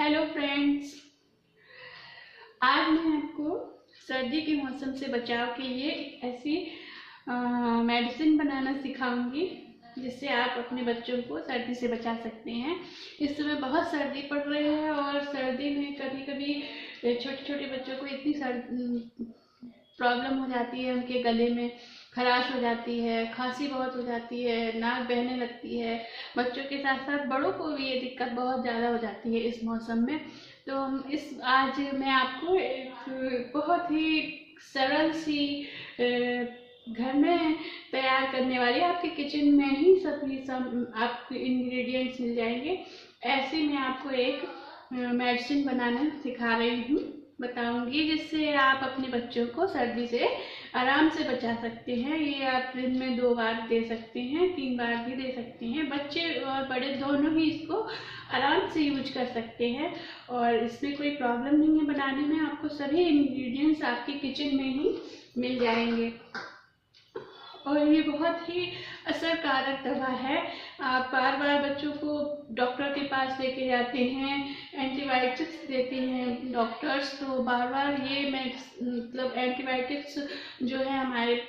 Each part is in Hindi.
हेलो फ्रेंड्स, आज मैं आपको सर्दी के मौसम से बचाव के लिए ऐसी मेडिसिन बनाना सिखाऊंगी जिससे आप अपने बच्चों को सर्दी से बचा सकते हैं। इस समय बहुत सर्दी पड़ रही है और सर्दी में कभी कभी छोटे छोटे बच्चों को इतनी प्रॉब्लम हो जाती है, उनके गले में खराश हो जाती है, खांसी बहुत हो जाती है, नाक बहने लगती है। बच्चों के साथ साथ बड़ों को भी ये दिक्कत बहुत ज़्यादा हो जाती है इस मौसम में। तो आज मैं आपको एक बहुत ही सरल सी घर में तैयार करने वाली, आपके किचन में ही सब आपको इंग्रेडिएंट्स मिल जाएंगे, ऐसे मैं आपको एक मेडिसिन बनाना सिखा रही हूँ, बताऊंगी, जिससे आप अपने बच्चों को सर्दी से आराम से बचा सकते हैं। ये आप दिन में 2 बार दे सकते हैं, 3 बार भी दे सकते हैं। बच्चे और बड़े दोनों ही इसको आराम से यूज कर सकते हैं और इसमें कोई प्रॉब्लम नहीं है बनाने में। आपको सभी इंग्रेडिएंट्स आपके किचन में ही मिल जाएंगे और ये बहुत ही असरकारक दवा है। आप बार बार बच्चों को डॉक्टर के पास लेके जाते हैं, एंटीबायोटिक्स देते हैं डॉक्टर्स, तो बार बार ये मतलब एंटीबायोटिक्स जो है हमारे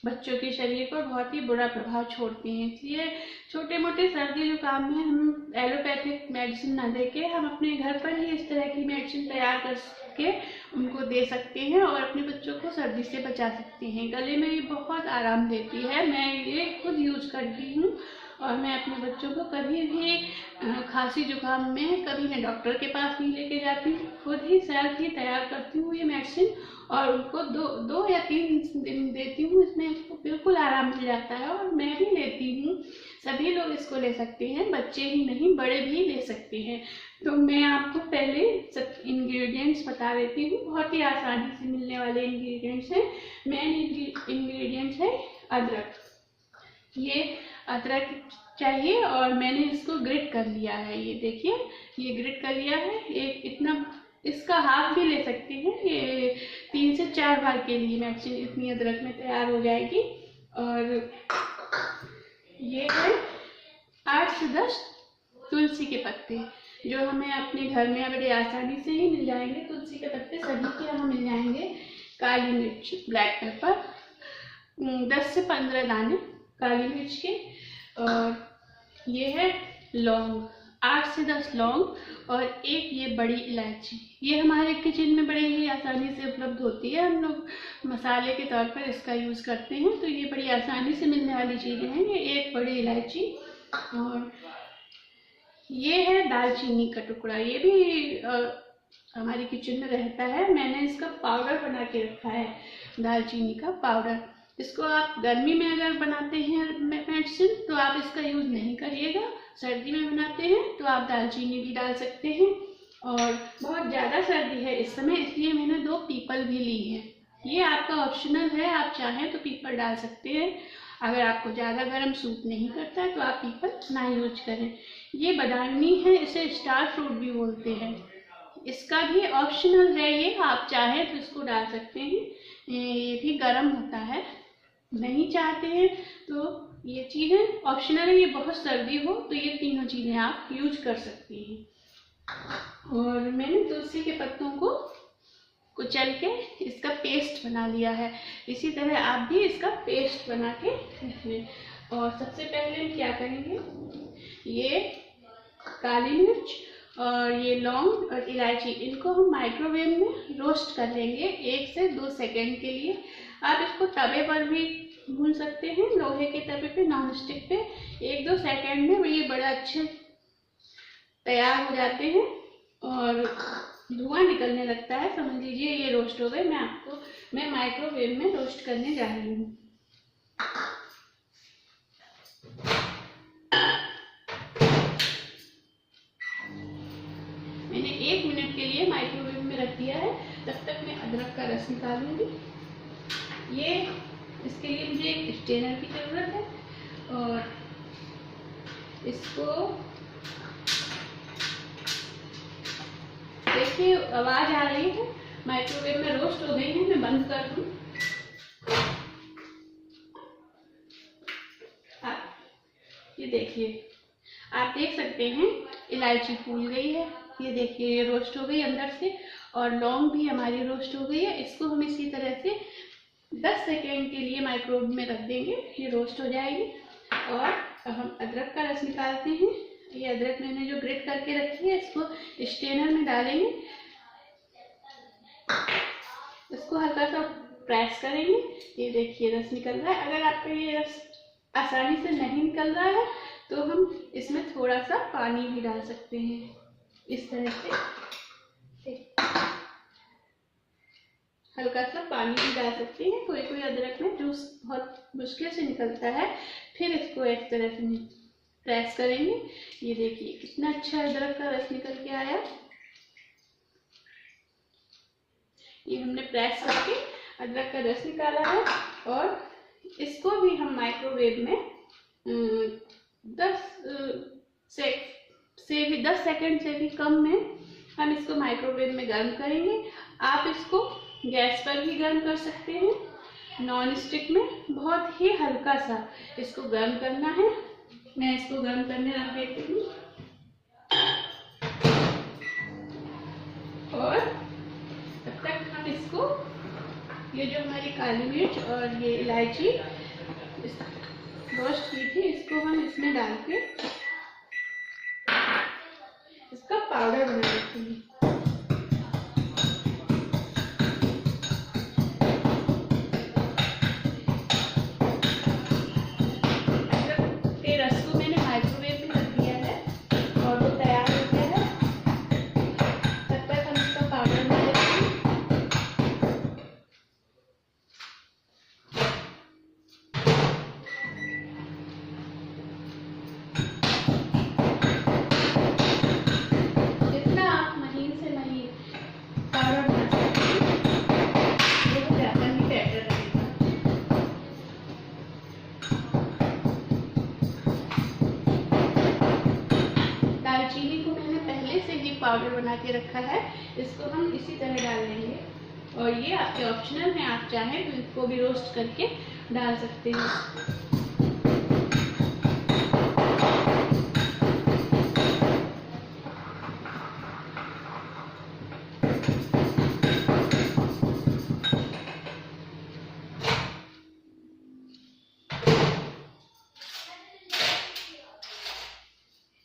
बच्चों के शरीर पर बहुत ही बुरा प्रभाव छोड़ती हैं। इसलिए छोटे मोटे सर्दी जुकाम में हम एलोपैथिक मेडिसिन ना देके हम अपने घर पर ही इस तरह की मेडिसिन तैयार करके उनको दे सकते हैं और अपने बच्चों को सर्दी से बचा सकते हैं। गले में ये बहुत आराम देती है, मैं ये खुद यूज करती हूँ और मैं अपने बच्चों को कभी भी खांसी जुकाम में कभी मैं डॉक्टर के पास नहीं लेके जाती हूँ, खुद ही सेल्फ ही तैयार करती हूँ ये मेडिसिन और उनको 2 या 3 दिन देती हूँ। इसमें उसको बिल्कुल आराम मिल जाता है और मैं भी लेती हूँ। सभी लोग इसको ले सकते हैं, बच्चे ही नहीं बड़े भी ले सकते हैं। तो मैं आपको पहले सब इंग्रेडिएंट्स बता देती हूँ, बहुत ही आसानी से मिलने वाले इंग्रेडिएंट्स हैं। मेन इंग्रेडिएंट्स है अदरक। ये अदरक चाहिए और मैंने इसको ग्रेट कर लिया है, ये देखिए, ये ग्रेट कर लिया है। एक इतना, इसका हाफ भी ले सकते हैं। ये 3 से 4 बार के लिए मेडिसिन इतनी अदरक में तैयार हो जाएगी। और ये है 8 से 10 तुलसी के पत्ते, जो हमें अपने घर में बड़े आसानी से ही मिल जाएंगे। तुलसी के पत्ते सभी के यहाँ मिल जाएंगे। काली मिर्च, ब्लैक पेपर, 10 से 15 दाने काली मिर्च के। और ये है लौंग, 8 से 10 लौंग और एक ये बड़ी इलायची। ये हमारे किचन में बड़े ही आसानी से उपलब्ध होती है, हम लोग मसाले के तौर पर इसका यूज़ करते हैं, तो ये बड़ी आसानी से मिलने वाली चीज़ें हैं। ये एक बड़ी इलायची और ये है दालचीनी का टुकड़ा, ये भी हमारी किचन में रहता है। मैंने इसका पाउडर बना के रखा है, दालचीनी का पाउडर। इसको आप गर्मी में अगर बनाते हैं मेडिसिन तो आप इसका यूज़ नहीं करिएगा, सर्दी में बनाते हैं तो आप दालचीनी भी डाल सकते हैं। और बहुत ज़्यादा सर्दी है इस समय, इसलिए मैंने 2 पीपल भी ली है। ये आपका ऑप्शनल है, आप चाहें तो पीपल डाल सकते हैं। अगर आपको ज़्यादा गर्म सूट नहीं करता है तो आप पीपल ना यूज करें। ये बादामी है, इसे स्टार फ्रूट भी बोलते हैं, इसका भी ऑप्शनल है, ये आप चाहें तो इसको डाल सकते हैं। ये भी गर्म होता है, नहीं चाहते हैं तो ये चीज़ें ऑप्शनल है। ये बहुत सर्दी हो तो ये तीनों चीज़ें आप यूज कर सकते हैं। और मैंने तुलसी के पत्तों को कुचल के इसका पेस्ट बना लिया है, इसी तरह आप भी इसका पेस्ट बना के रख लें। और सबसे पहले हम क्या करेंगे, ये काली मिर्च और ये लौंग और इलायची, इनको हम माइक्रोवेव में रोस्ट कर लेंगे 1 से 2 सेकेंड के लिए। आप इसको तवे पर भी भून सकते हैं, लोहे के तवे पे, नॉन स्टिक पे। 1-2 सेकेंड में ये बड़ा अच्छे तैयार हो जाते हैं और धुआं निकलने लगता है, समझ लीजिए ये रोस्ट हो गए। मैं माइक्रोवेव में रोस्ट करने जा रही हूँ। मैंने 1 मिनट के लिए माइक्रोवेव में रख दिया है, तब तक मैं अदरक का रस निकालूंगी। ये इसके लिए मुझे एक स्ट्रेनर की जरूरत है और इसको देखिए, आवाज आ रही है, माइक्रोवेव में रोस्ट हो गई है। मैं बंद कर दूं। ये देखिए, आप देख सकते हैं इलायची फूल गई है, ये देखिए ये रोस्ट हो गई अंदर से, और लौंग भी हमारी रोस्ट हो गई है। इसको हम इसी तरह से 10 सेकेंड के लिए माइक्रोवेव में रख देंगे, ये रोस्ट हो जाएगी। और अब हम अदरक का रस निकालते हैं। ये अदरक मैंने जो ग्रेट करके रखी है, इसको स्ट्रेनर में डालेंगे, इसको हल्का सा प्रेस करेंगे। ये देखिए रस निकल रहा है। अगर आपका ये रस आसानी से नहीं निकल रहा है तो हम इसमें थोड़ा सा पानी भी डाल सकते हैं, इस तरह से हल्का सा पानी भी डाल सकते हैं। कोई कोई अदरक में जूस बहुत मुश्किल से निकलता है, फिर इसको इस तरह से प्रेस करेंगे। ये देखिए कितना अच्छा अदरक का रस निकल के आया। ये हमने प्रेस करके अदरक का रस निकाला है, और इसको भी हम माइक्रोवेव में 10 सेकंड से भी कम में हम इसको माइक्रोवेव में गर्म करेंगे। आप इसको गैस पर भी गर्म कर सकते हैं, नॉन स्टिक में। बहुत ही हल्का सा इसको गर्म करना है। मैं इसको गर्म करने रख देती हूँ, और तब तक हम इसको, ये जो हमारी काली मिर्च और ये इलायची रोस्ट की थी, इसको हम इसमें डाल के इसका पाउडर बना लेते हैं। पाउडर बना के रखा है, इसको हम इसी तरह डाल लेंगे। और ये आपके ऑप्शनल है, आप चाहें तो इसको भी रोस्ट करके डाल सकते हैं।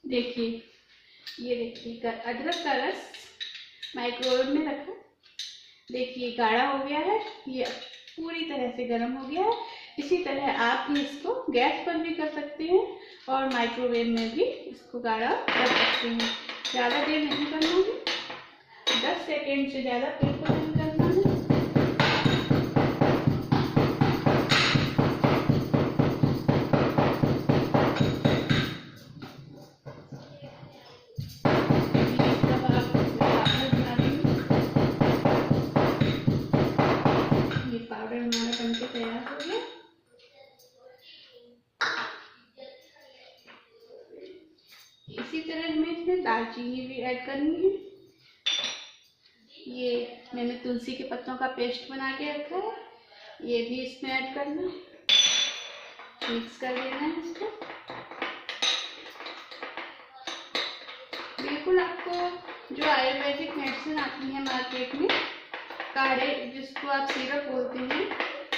देखिए, ये देखिए अदरक का रस माइक्रोवेव में रखा, देखिए गाढ़ा हो गया है, ये पूरी तरह से गर्म हो गया है। इसी तरह आप भी इसको गैस पर भी कर सकते हैं और माइक्रोवेव में भी इसको गाढ़ा कर सकते हैं। ज़्यादा देर नहीं करना है, 10 सेकेंड से ज़्यादा बिल्कुल नहीं करना है। इसी तरह हमें इसमें दालचीनी भी ऐड करनी है। ये मैंने तुलसी के पत्तों का पेस्ट बना के रखा है, ये भी इसमें ऐड करना है, मिक्स कर देना है इसको। बिल्कुल आपको जो आयुर्वेदिक मेडिसिन आती है मार्केट में, काढ़े जिसको आप सिरप बोलते हैं,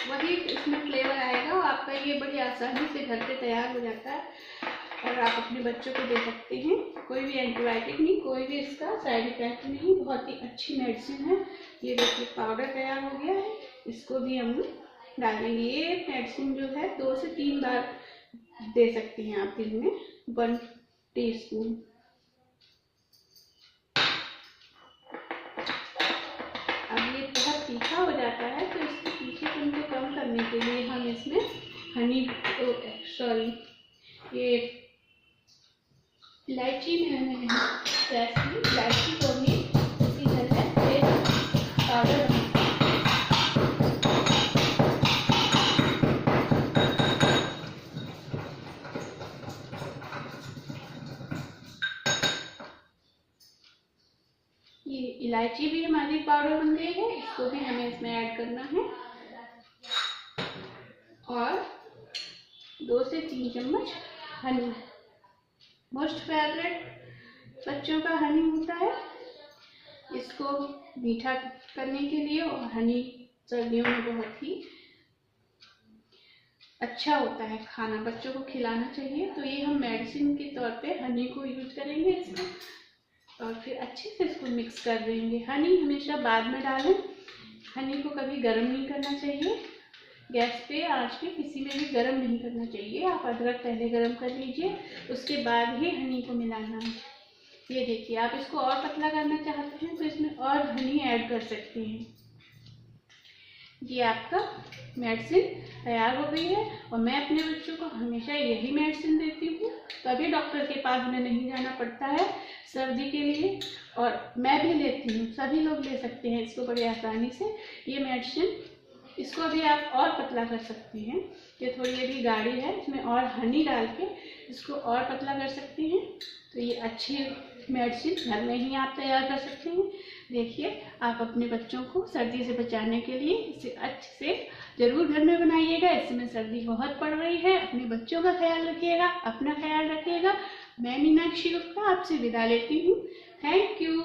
वही इसमें फ्लेवर आएगा। और आपका ये बड़ी आसानी से घर पे तैयार हो जाता है और आप अपने बच्चों को दे सकते हैं। कोई भी एंटीबायोटिक नहीं, कोई भी इसका साइड इफेक्ट नहीं, बहुत ही अच्छी मेडिसिन है। ये देखिए पाउडर तैयार हो गया है, इसको भी हम डालेंगे। ये मेडिसिन जो है 2 से 3 बार दे सकते हैं आप दिन में, 1 टीस्पून। अब ये बहुत तीखा हो जाता है, तो इसके तीखेपन को कम करने के लिए हम इसमें ये इलायची में इलायची को भी इसी तरह से पाउडर ये इलायची भी हमारी पाउडर बन गई है, इसको भी हमें इसमें ऐड करना है। और 2 से 3 चम्मच हनी, मोस्ट फेवरेट बच्चों का हनी होता है, इसको मीठा करने के लिए, और हनी सर्दियों में बहुत ही अच्छा होता है खाना, बच्चों को खिलाना चाहिए। तो ये हम मेडिसिन के तौर पे हनी को यूज करेंगे इसमें, और फिर अच्छे से इसको मिक्स कर देंगे। हनी हमेशा बाद में डालें, हनी को कभी गर्म नहीं करना चाहिए, गैस पे आंच पे किसी में भी गर्म नहीं करना चाहिए। आप अदरक पहले गर्म कर लीजिए, उसके बाद ही हनी को मिलाना है। ये देखिए, आप इसको और पतला करना चाहते हैं तो इसमें और हनी ऐड कर सकते हैं। ये आपका मेडिसिन तैयार हो गई है, और मैं अपने बच्चों को हमेशा यही मेडिसिन देती हूँ, कभी डॉक्टर के पास हमें नहीं जाना पड़ता है सर्दी के लिए, और मैं भी लेती हूँ, सभी लोग ले सकते हैं इसको बड़ी आसानी से। ये मेडिसिन, इसको अभी आप और पतला कर सकते हैं, ये थोड़ी अभी गाढ़ी है, इसमें और हनी डाल के इसको और पतला कर सकते हैं। तो ये अच्छी मेडिसिन घर में ही आप तैयार कर सकते हैं। देखिए, आप अपने बच्चों को सर्दी से बचाने के लिए इसे अच्छे से जरूर घर में बनाइएगा। इसमें सर्दी बहुत पड़ रही है, अपने बच्चों का ख्याल रखिएगा, अपना ख्याल रखिएगा। मैं मीनाक्षी गुप्ता आपसे विदा लेती हूँ। Thank you.